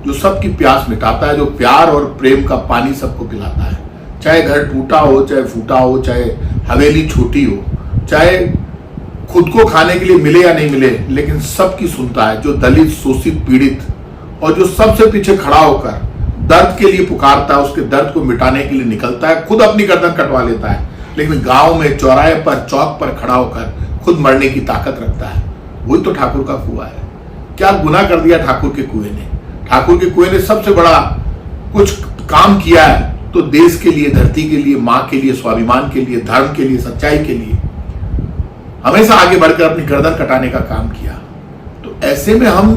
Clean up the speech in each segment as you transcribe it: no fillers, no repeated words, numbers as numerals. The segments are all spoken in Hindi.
जो सबकी प्यास मिटाता है, जो प्यार और प्रेम का पानी सबको पिलाता है। चाहे घर टूटा हो, चाहे फूटा हो, चाहे हवेली छोटी हो, चाहे खुद को खाने के लिए मिले या नहीं मिले, लेकिन सबकी सुनता है। जो दलित, शोषित, पीड़ित और जो सबसे पीछे खड़ा होकर दर्द के लिए पुकारता है, उसके दर्द को मिटाने के लिए निकलता है, खुद अपनी गर्दन कटवा लेता है, लेकिन गांव में चौराहे पर, चौक पर खड़ा होकर खुद मरने की ताकत रखता है। वही तो ठाकुर का कुआं है। क्या गुनाह कर दिया ठाकुर के कुएं ने? ठाकुर के कुएं ने सबसे बड़ा कुछ काम किया है तो देश के लिए, धरती के लिए, मां के लिए, स्वाभिमान के लिए, धर्म के लिए, सच्चाई के लिए हमेशा आगे बढ़कर अपनी गर्दन कटाने का काम किया। तो ऐसे में हम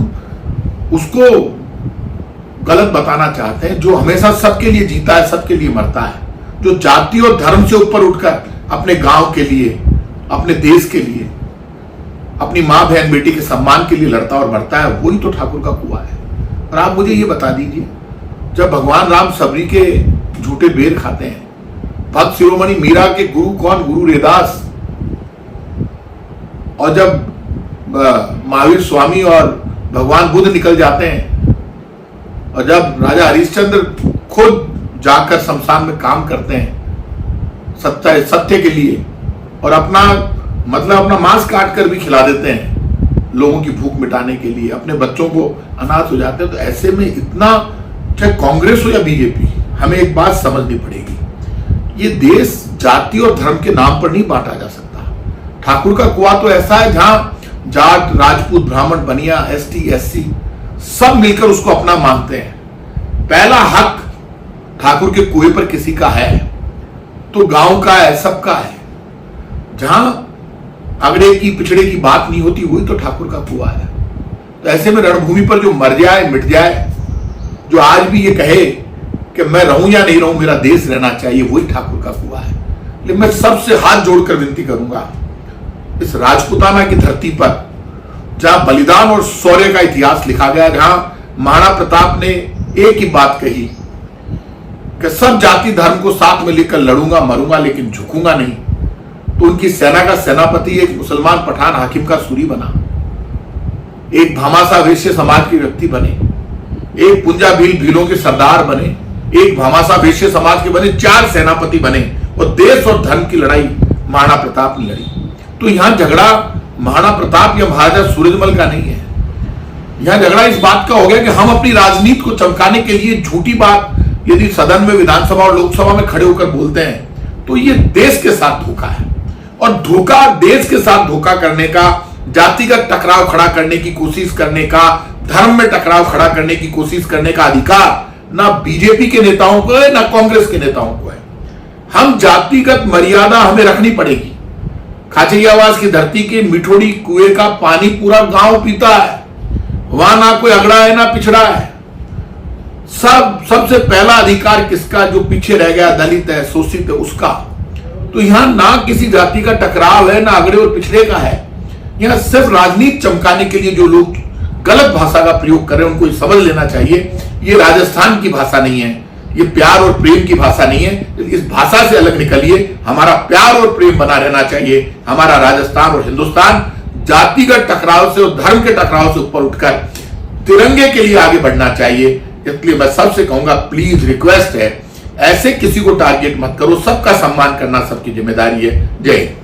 उसको गलत बताना चाहते हैं, जो हमेशा सबके लिए जीता है, सबके लिए मरता है, जो जाति और धर्म से ऊपर उठकर अपने गांव के लिए, अपने देश के लिए, अपनी मां बहन बेटी के सम्मान के लिए लड़ता और मरता है, वही तो ठाकुर का कुआं है। और आप मुझे ये बता दीजिए, जब भगवान राम सबरी के झूठे बेर खाते हैं, भक्त शिरोमणि मीरा के गुरु कौन? गुरु रैदास। और जब महावीर स्वामी और भगवान बुद्ध निकल जाते हैं, और जब राजा हरिश्चंद्र खुद जाकर शमशान में काम करते हैं सत्य के लिए, और अपना मांस काट कर भी खिला देते हैं लोगों की भूख मिटाने के लिए, अपने बच्चों को अनाथ हो जाते हैं, तो ऐसे में इतना, चाहे कांग्रेस हो या बीजेपी, हमें एक बात समझनी पड़ेगी, ये देश जाति और धर्म के नाम पर नहीं बांटा जा सकता। ठाकुर का कुआं तो ऐसा है जहां जाट, राजपूत, ब्राह्मण, बनिया, एसटी, एससी सब मिलकर उसको अपना मानते हैं। पहला हक ठाकुर के कुएं पर किसी का है तो गांव का है, सबका है। जहां अगड़े की पिछड़े की बात नहीं होती, वही तो ठाकुर का कुआं है। तो ऐसे में रणभूमि पर जो मर जाए, मिट जाए, जो आज भी ये कहे कि मैं रहूं या नहीं रहूं, मेरा देश रहना चाहिए, वही ठाकुर का कुआं है। लेकिन मैं सबसे हाथ जोड़कर विनती करूंगा, इस राजपूताना की धरती पर जहां बलिदान और शौर्य का इतिहास लिखा गया, जहां महाराणा प्रताप ने एक ही बात कही कि सब जाति धर्म को साथ में लेकर लड़ूंगा, मरूंगा, लेकिन झुकूंगा नहीं, तो उनकी सेना का सेनापति एक मुसलमान पठान हाकिम का सूरी बना, एक भामाशाह वैश्य समाज के व्यक्ति बने, एक पुंजा भील भीलों के सरदार बने, एक भामाशाह वैश्य समाज के बने, 4 सेनापति बने, और देश और धर्म की लड़ाई महाराणा प्रताप ने लड़ी। तो यहां झगड़ा महाराणा प्रताप या महाराजा सूरजमल का नहीं है। यहां झगड़ा इस बात का हो गया कि हम अपनी राजनीति को चमकाने के लिए झूठी बात यदि सदन में, विधानसभा और लोकसभा में खड़े होकर बोलते हैं, तो ये देश के साथ धोखा है। और धोखा, देश के साथ धोखा करने का, जातिगत टकराव खड़ा करने की कोशिश करने का, धर्म में टकराव खड़ा करने की कोशिश करने का अधिकार ना बीजेपी के नेताओं को है, ना कांग्रेस के नेताओं को है। हम जातिगत मर्यादा हमें रखनी पड़ेगी। खाचरियावास की धरती के मिठोड़ी कुएं का पानी पूरा गांव पीता है, वहां ना कोई अगड़ा है ना पिछड़ा है। सबसे पहला अधिकार किसका? जो पीछे रह गया, दलित है, शोषित है, उसका। तो यहां ना किसी जाति का टकराव है, ना अगड़े और पिछड़े का है। यहां सिर्फ राजनीति चमकाने के लिए जो लोग गलत भाषा का प्रयोग कर रहे हैं, उनको समझ लेना चाहिए, ये राजस्थान की भाषा नहीं है, ये प्यार और प्रेम की भाषा नहीं है। इस भाषा से अलग निकलिए। हमारा प्यार और प्रेम बना रहना चाहिए। हमारा राजस्थान और हिंदुस्तान जातिगत टकराव से और धर्म के टकराव से ऊपर उठकर तिरंगे के लिए आगे बढ़ना चाहिए। इसलिए मैं सबसे कहूंगा, प्लीज रिक्वेस्ट है, ऐसे किसी को टारगेट मत करो। सबका सम्मान करना सबकी जिम्मेदारी है। जय हिंद।